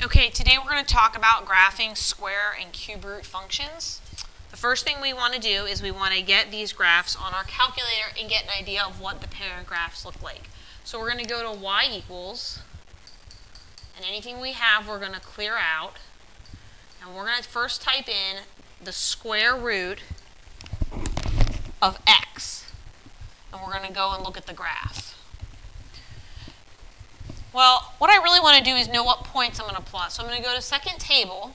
Okay, today we're going to talk about graphing square and cube root functions. The first thing we want to do is we want to get these graphs on our calculator and get an idea of what the parent graphs look like. So we're going to go to y equals, and anything we have we're going to clear out. And we're going to first type in the square root of x. And we're going to go and look at the graph. Well, what I really want to do is know what points I'm going to plot. So I'm going to go to second table,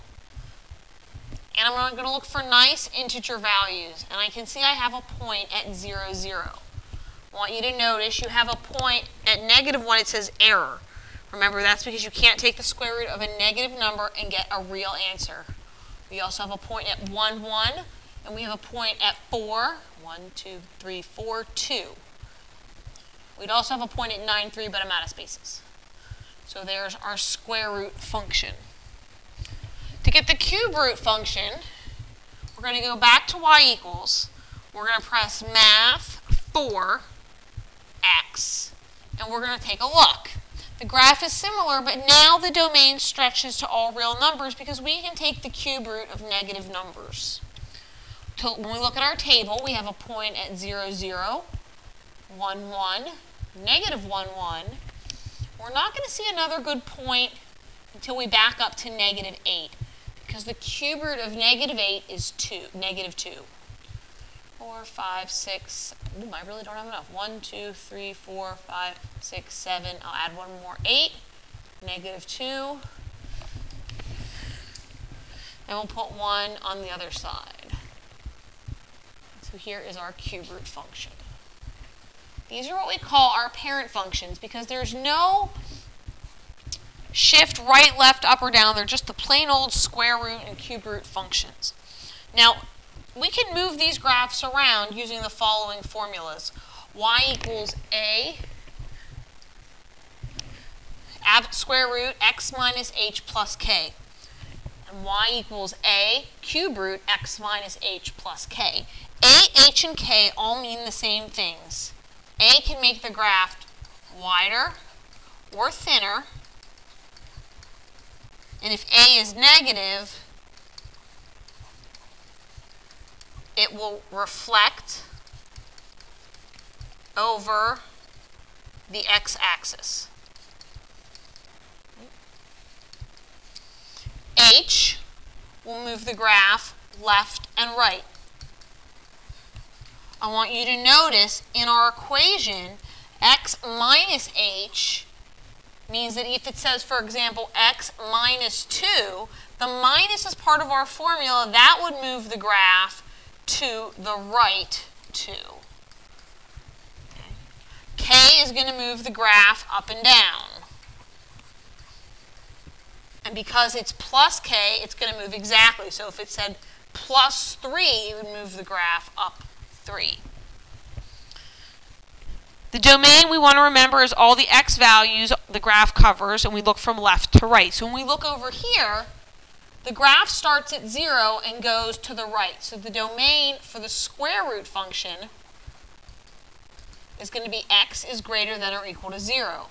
and I'm going to look for nice integer values. And I can see I have a point at 0, 0. I want you to notice you have a point at -1, it says error. Remember, that's because you can't take the square root of a negative number and get a real answer. We also have a point at 1, 1, and we have a point at 4, 1, 2, 3, 4, 2. We'd also have a point at 9, 3, but I'm out of spaces. So there's our square root function. To get the cube root function, we're going to go back to y equals. We're going to press math for x, and we're going to take a look. The graph is similar, but now the domain stretches to all real numbers because we can take the cube root of negative numbers. When we look at our table, we have a point at 0, 0, 1, 1, negative 1, 1. We're not going to see another good point until we back up to -8, because the cube root of -8 is -2. 4, 5, 6, I really don't have enough. 1, 2, 3, 4, 5, 6, 7. I'll add one more, 8, -2. And we'll put 1 on the other side. So here is our cube root function. These are what we call our parent functions because there's no shift, right, left, up, or down. They're just the plain old square root and cube root functions. Now, we can move these graphs around using the following formulas. Y equals a square root x minus h plus k. And y equals a cube root x minus h plus k. A, h, and k all mean the same things. A can make the graph wider or thinner, and if A is negative, it will reflect over the x-axis. H will move the graph left and right. I want you to notice in our equation, x minus h means that if it says, for example, x minus 2, the minus is part of our formula. That would move the graph to the right 2. Okay. K is going to move the graph up and down. And because it's plus k, it's going to move exactly. So if it said plus 3, it would move the graph up 3. The domain we want to remember is all the x values the graph covers, and we look from left to right. So when we look over here, the graph starts at 0 and goes to the right. So the domain for the square root function is going to be x is greater than or equal to 0.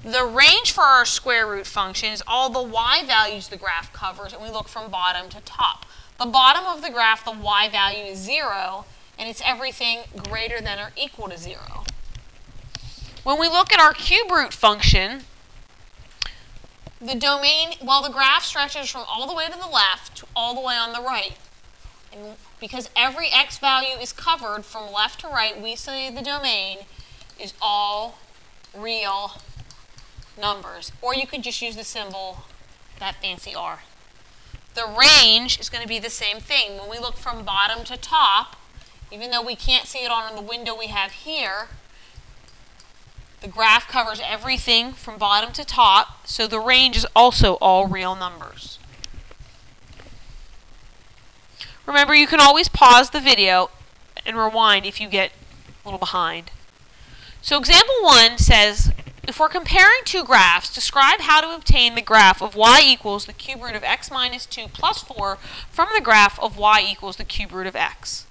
The range for our square root function is all the y values the graph covers, and we look from bottom to top. The bottom of the graph, the y value is 0, and it's everything greater than or equal to 0. When we look at our cube root function, the domain, well, the graph stretches from all the way to the left to all the way on the right. And because every x value is covered from left to right, we say the domain is all real numbers. Or you could just use the symbol, that fancy R. The range is going to be the same thing. When we look from bottom to top, even though we can't see it on the window we have here, the graph covers everything from bottom to top, so the range is also all real numbers. Remember, you can always pause the video and rewind if you get a little behind. So example 1 says, if we're comparing two graphs, describe how to obtain the graph of y equals the cube root of x minus 2 plus 4 from the graph of y equals the cube root of x.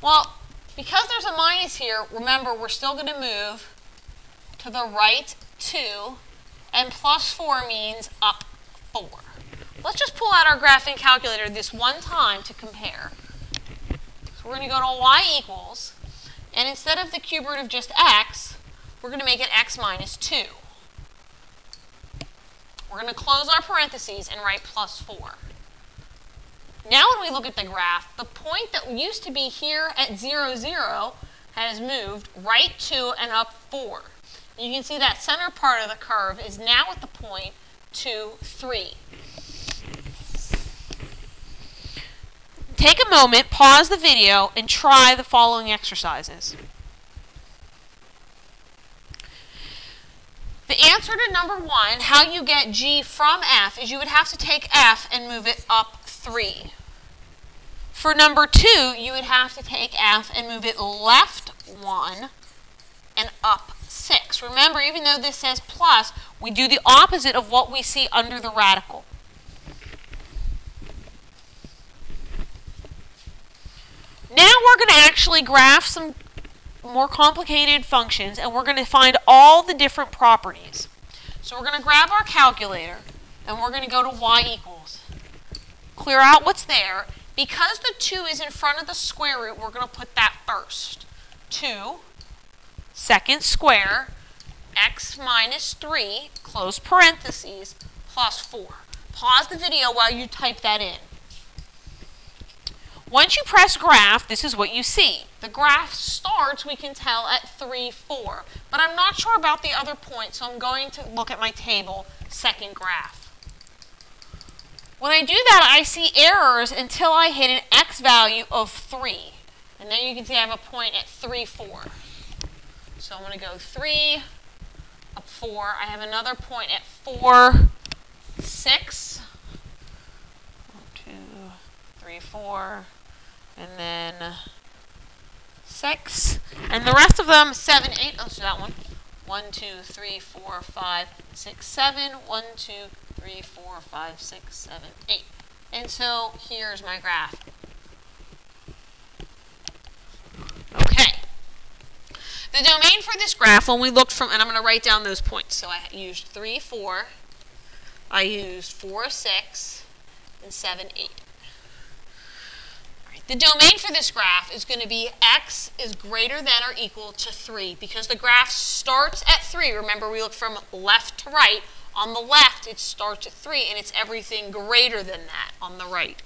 Well, because there's a minus here, remember we're still going to move to to the right 2, and plus 4 means up 4. Let's just pull out our graphing calculator this one time to compare. So we're going to go to y equals, and instead of the cube root of just x, we're going to make it x minus 2. We're going to close our parentheses and write plus 4. Now when we look at the graph, the point that used to be here at 0, 0 has moved right 2 and up 4. You can see that center part of the curve is now at the point 2, 3. Take a moment, pause the video, and try the following exercises. The answer to number 1, how you get g from f, is you would have to take f and move it up 3. For number 2, you would have to take f and move it left 1 and up 6. Remember, even though this says plus, we do the opposite of what we see under the radical. Now we're going to actually graph some more complicated functions, and we're going to find all the different properties. So we're going to grab our calculator, and we're going to go to y equals. Clear out what's there. Because the 2 is in front of the square root, we're going to put that first. 2, second square, x minus 3, close parentheses, plus 4. Pause the video while you type that in. Once you press graph, this is what you see. The graph starts, we can tell, at 3, 4. But I'm not sure about the other points, so I'm going to look at my table, second graph. When I do that, I see errors until I hit an x value of 3. And then you can see I have a point at 3, 4. So I'm going to go 3, up 4. I have another point at 4, 6. 1, 2, 3, 4. And then 6. And the rest of them, 7, 8. Oh, so that one. 1, 2, 3, 4, 5, 6, 7. 1, 2, 3, 4, 5, 6, 7, 8. And so here's my graph. Okay. The domain for this graph, when we looked from, and I'm going to write down those points. So I used 3, 4. I used 4, 6, and 7, 8. The domain for this graph is going to be x is greater than or equal to 3 because the graph starts at 3. Remember, we look from left to right. On the left, it starts at 3, and it's everything greater than that on the right.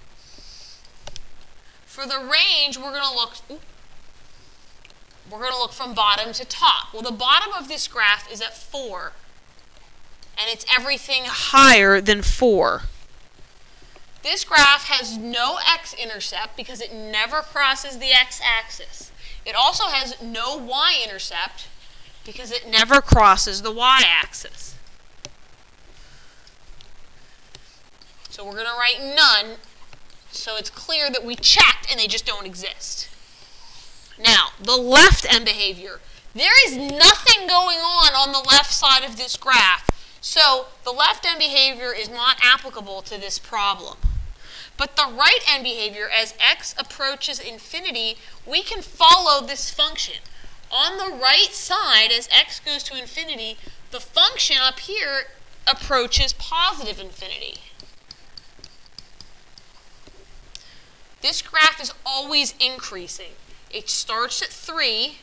For the range, we're going to look from bottom to top. Well, the bottom of this graph is at 4, and it's everything higher than 4. This graph has no x-intercept because it never crosses the x-axis. It also has no y-intercept because it never crosses the y-axis. So we're going to write none so it's clear that we checked and they just don't exist. Now, the left end behavior. There is nothing going on the left side of this graph. So the left end behavior is not applicable to this problem. But the right end behavior, as x approaches infinity, we can follow this function. On the right side, as x goes to infinity, the function up here approaches positive infinity. This graph is always increasing. It starts at 3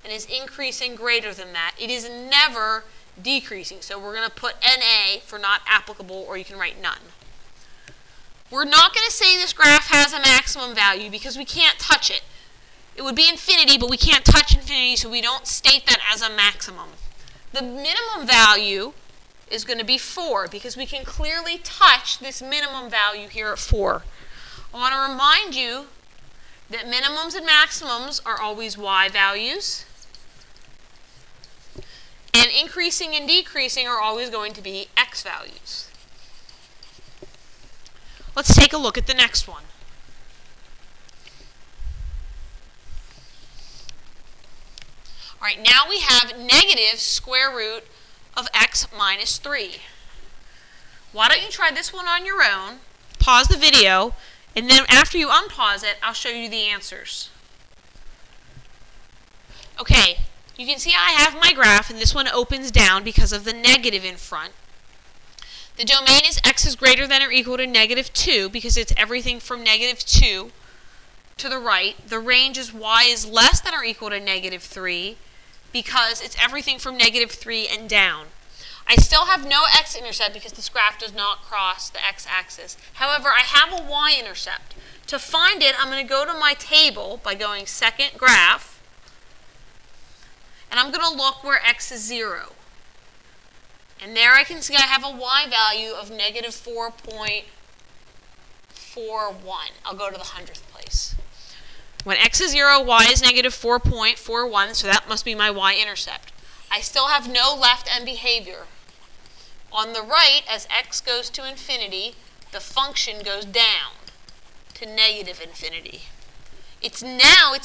and is increasing greater than that. It is never decreasing. So we're going to put NA for not applicable, or you can write none. We're not going to say this graph has a maximum value because we can't touch it. It would be infinity, but we can't touch infinity, so we don't state that as a maximum. The minimum value is going to be 4 because we can clearly touch this minimum value here at 4. I want to remind you that minimums and maximums are always y values, and increasing and decreasing are always going to be x values. Let's take a look at the next one. All right, now we have negative square root of x minus 3. Why don't you try this one on your own, pause the video, and then after you unpause it, I'll show you the answers. Okay, you can see I have my graph, and this one opens down because of the negative in front. The domain is x is greater than or equal to -2 because it's everything from -2 to the right. The range is y is less than or equal to -3 because it's everything from -3 and down. I still have no x-intercept because this graph does not cross the x-axis. However, I have a y-intercept. To find it, I'm going to go to my table by going second graph, and I'm going to look where x is 0. And there I can see I have a y value of -4.41. I'll go to the 100th place. When x is 0, y is -4.41, so that must be my y-intercept. I still have no left end behavior. On the right, as x goes to infinity, the function goes down to -infinity. It's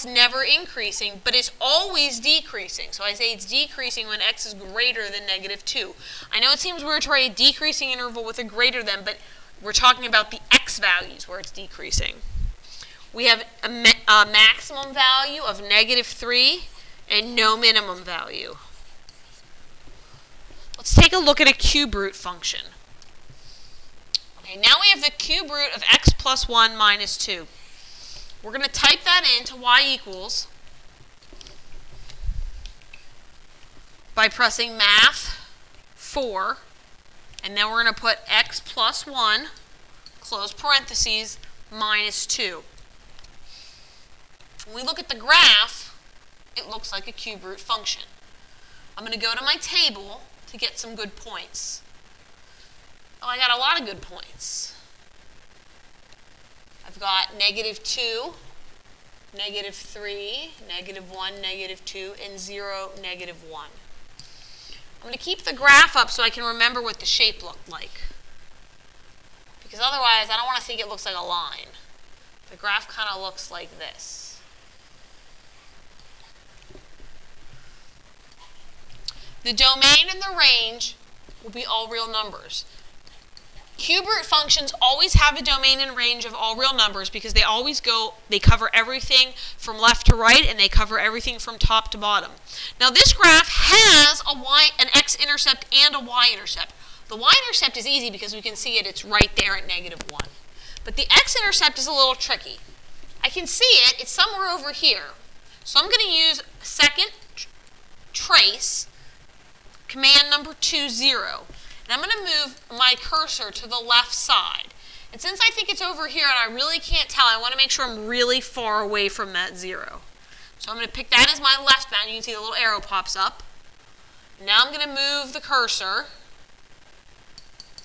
never increasing, but it's always decreasing. So I say it's decreasing when x is greater than -2. I know it seems weird to write a decreasing interval with a greater than, but we're talking about the x values where it's decreasing. We have a maximum value of -3 and no minimum value. Let's take a look at a cube root function. Okay, now we have the cube root of x plus 1 minus 2. We're going to type that into y equals by pressing math 4, and then we're going to put x plus 1, close parentheses, minus 2. When we look at the graph, it looks like a cube root function. I'm going to go to my table to get some good points. Oh, I got a lot of good points. I've got -2, -3, -1, -2, and 0, -1. I'm going to keep the graph up so I can remember what the shape looked like. Because otherwise, I don't want to think it looks like a line. The graph kind of looks like this. The domain and the range will be all real numbers. Cube root functions always have a domain and range of all real numbers because they cover everything from left to right, and they cover everything from top to bottom. Now this graph has an x-intercept and a y-intercept. The y-intercept is easy because we can see it, it's right there at -1. But the x-intercept is a little tricky. I can see it, it's somewhere over here. So I'm going to use second trace, command number 2, 0. And I'm going to move my cursor to the left side. And since I think it's over here and I really can't tell, I want to make sure I'm really far away from that 0. So I'm going to pick that as my left bound. You can see the little arrow pops up. Now I'm going to move the cursor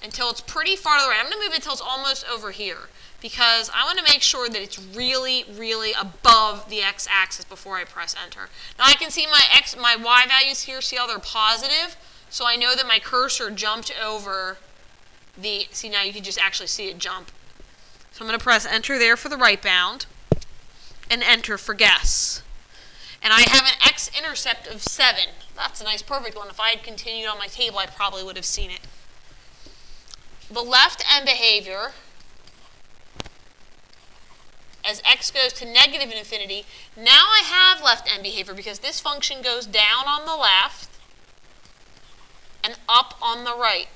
until it's pretty far to the right. I'm going to move it until it's almost over here because I want to make sure that it's really, really above the x-axis before I press enter. Now I can see my y values here. See how they're positive? So I know that my cursor jumped over see now you can just actually see it jump. So I'm going to press enter there for the right bound and enter for guess. And I have an x-intercept of 7. That's a nice perfect one. If I had continued on my table, I probably would have seen it. The left end behavior, as x goes to -infinity, now I have left end behavior because this function goes down on the left and up on the right.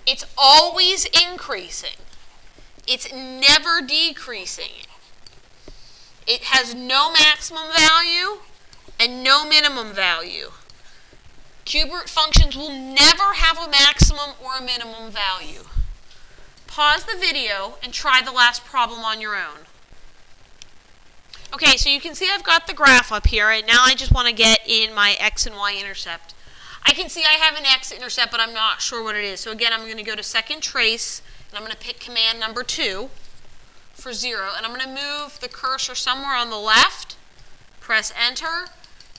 It's always increasing. It's never decreasing. It has no maximum value and no minimum value. Cube root functions will never have a maximum or a minimum value. Pause the video and try the last problem on your own. Okay, so you can see I've got the graph up here, and now I just want to get in my x and y intercept. I can see I have an x-intercept, but I'm not sure what it is. So again, I'm going to go to second trace, and I'm going to pick command number 2 for 0, and I'm going to move the cursor somewhere on the left, press enter,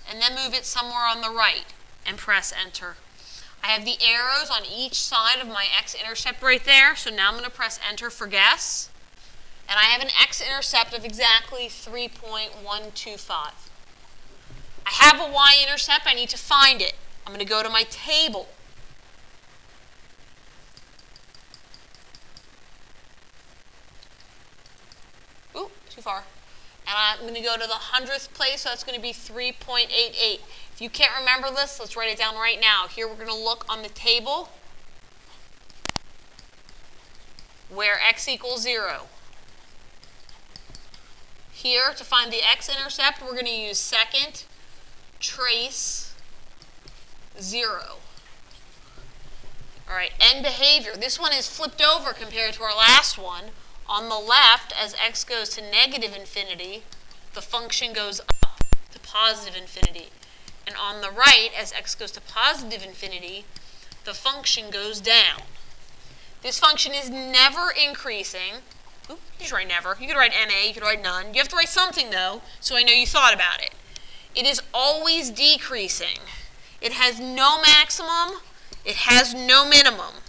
and then move it somewhere on the right, and press enter. I have the arrows on each side of my x-intercept right there, so now I'm going to press enter for guess. And I have an x-intercept of exactly 3.125. I have a y-intercept. I need to find it. I'm going to go to my table. Ooh, too far. And I'm going to go to the 100th place, so that's going to be 3.88. If you can't remember this, let's write it down right now. Here we're going to look on the table where x equals 0. Here, to find the x-intercept, we're going to use second trace 0. All right, end behavior. This one is flipped over compared to our last one. On the left, as x goes to negative infinity, the function goes up to positive infinity. And on the right, as x goes to positive infinity, the function goes down. This function is never increasing. Oop, you should write never. You could write NA, you could write none. You have to write something, though, so I know you thought about it. It is always decreasing. It has no maximum. It has no minimum.